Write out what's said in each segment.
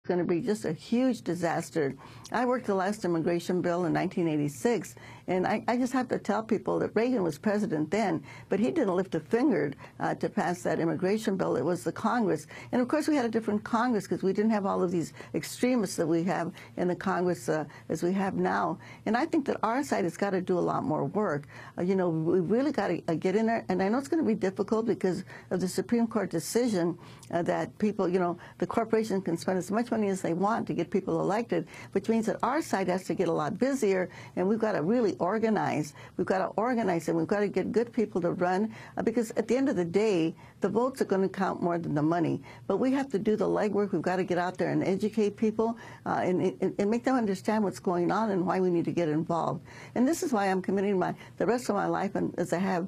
going to be just a huge disaster. I worked the last immigration bill in 1986, and I just have to tell people that Reagan was president then, but he didn't lift a finger to pass that immigration bill. It was the Congress. And of course we had a different Congress because we didn't have all of these extremists that we have in the Congress as we have now. And I think that our side has got to do a lot more work. You know, we really got to get in there. And I know it's going to be difficult because of the Supreme Court decision that people, you know, the corporation can spend as much money as they want to get people elected, which means that our side has to get a lot busier, and we've got to really organize. We've got to organize, and we've got to get good people to run, because at the end of the day, the votes are going to count more than the money. But we have to do the legwork. We've got to get out there and educate people and make them understand what's going on and why we need to get involved. And this is why I'm committing the rest of my life, and as I have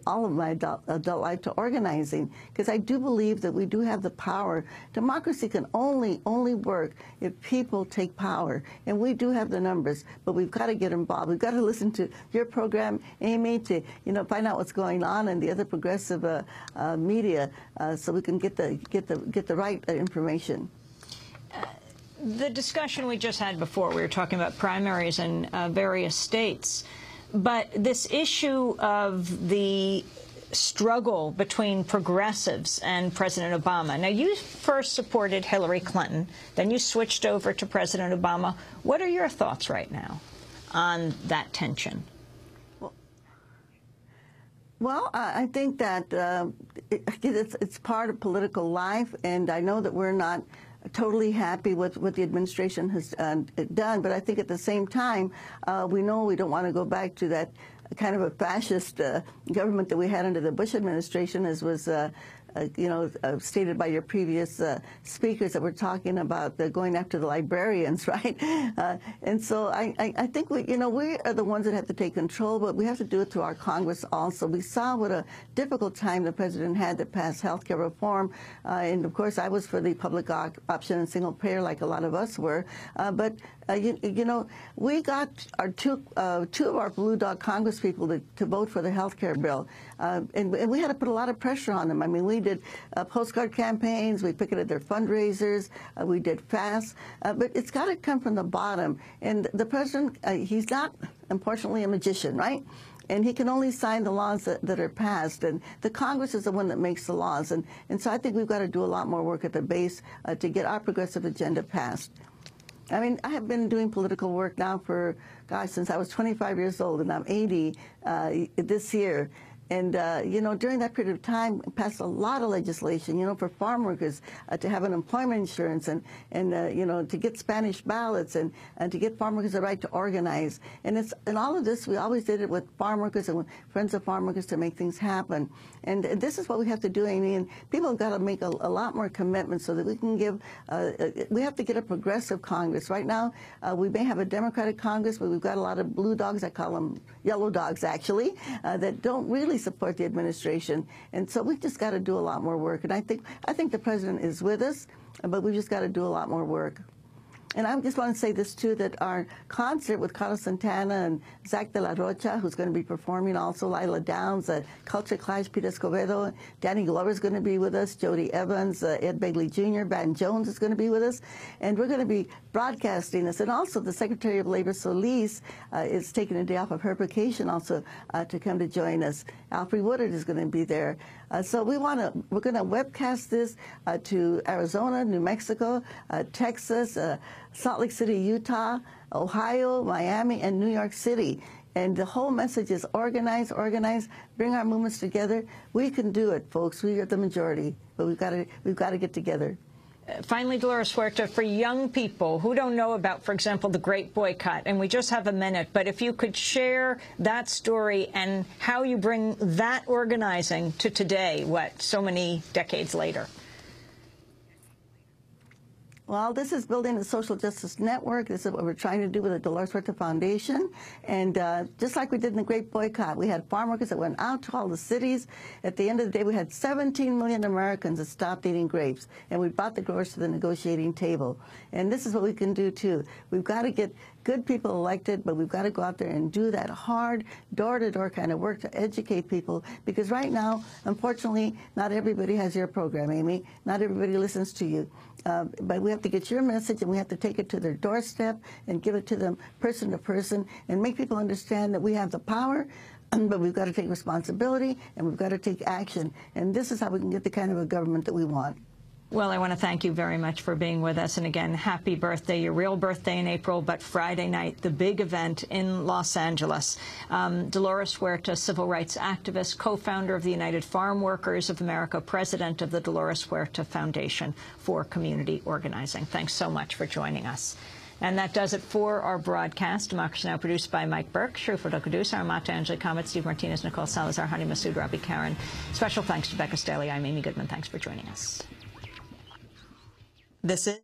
all of my adult life, to organizing, because I do believe that we do have the power. Democracy can only work if people take power, and we do have the numbers, but we've got to get involved. We've got to listen to your program, Amy, to find out what's going on in the other progressive media, so we can get the right information. The discussion we just had before, we were talking about primaries in various states. But this issue of the struggle between progressives and President Obama. Now, you first supported Hillary Clinton, then you switched over to President Obama. What are your thoughts right now on that tension? Well, I think that it's part of political life, and I know that we're not totally happy with what the administration has done, but I think at the same time, we know we don't want to go back to that kind of a fascist government that we had under the Bush administration, as was stated by your previous speakers that were talking about going after the librarians, right? And so I think we are the ones that have to take control, but we have to do it through our Congress also. We saw what a difficult time the president had to pass health care reform, and of course I was for the public option and single payer, like a lot of us were, but we got our two of our Blue Dog Congress people to vote for the health care bill, and we had to put a lot of pressure on them. I mean, we did postcard campaigns, we picketed their fundraisers, we did fasts, but it's got to come from the bottom. And the president, he's not, unfortunately, a magician, right? And he can only sign the laws that are passed, and the Congress is the one that makes the laws. And so I think we've got to do a lot more work at the base to get our progressive agenda passed. I mean, I have been doing political work now for, gosh, since I was 25 years old, and I'm 80 this year. And, during that period of time, passed a lot of legislation, for farm workers to have unemployment insurance and to get Spanish ballots and to get farm workers the right to organize. And all of this, we always did it with farm workers and with Friends of Farm Workers to make things happen. And this is what we have to do, Amy. And people have got to make a lot more commitment so that we can give, we have to get a progressive Congress. Right now, we may have a Democratic Congress, but we've got a lot of blue dogs, I call them yellow dogs, actually, that don't really support the administration, and so we've just got to do a lot more work. And I think the president is with us, but we've just got to do a lot more work. And I just want to say this, too, that our concert with Carlos Santana and Zack de la Rocha, who's going to be performing also, Lila Downs, Culture Clash, Peter Escobedo, Danny Glover is going to be with us, Jody Evans, Ed Begley Jr., Van Jones is going to be with us, and we're going to be broadcasting this. And also the Secretary of Labor, Solis, is taking a day off of her vacation also to come to join us. Alfred Woodard is going to be there. So we're going to webcast this to Arizona, New Mexico, Texas, Salt Lake City, Utah, Ohio, Miami, and New York City. And the whole message is organize, organize, bring our movements together. We can do it, folks. We are the majority, but we've got to get together. Finally, Dolores Huerta, for young people who don't know about, for example, the Great Boycott, and we just have a minute, but if you could share that story and how you bring that organizing to today, so many decades later. Well, this is building a social justice network. This is what we're trying to do with the Dolores Huerta Foundation. And just like we did in the Great Boycott, we had farm workers that went out to all the cities. At the end of the day, we had 17 million Americans that stopped eating grapes. And we brought the growers to the negotiating table. And this is what we can do, too. We've got to get good people elected, but we've got to go out there and do that hard, door-to-door kind of work to educate people. Because right now, unfortunately, not everybody has your program, Amy. Not everybody listens to you. But we have have to get your message, and we have to take it to their doorstep and give it to them person to person and make people understand that we have the power, but we've got to take responsibility and we've got to take action. And this is how we can get the kind of a government that we want. Well, I want to thank you very much for being with us. And again, happy birthday, your real birthday in April, but Friday night, the big event in Los Angeles. Dolores Huerta, civil rights activist, co-founder of the United Farm Workers of America, president of the Dolores Huerta Foundation for Community Organizing. Thanks so much for joining us. And that does it for our broadcast. Democracy Now! Produced by Mike Burke, Shrufa Dokudusa, Armata Angeli Kamet, Steve Martinez, Nicole Salazar, Hani Masood, Robbie Karen. Special thanks to Becca Staley. I'm Amy Goodman. Thanks for joining us. This is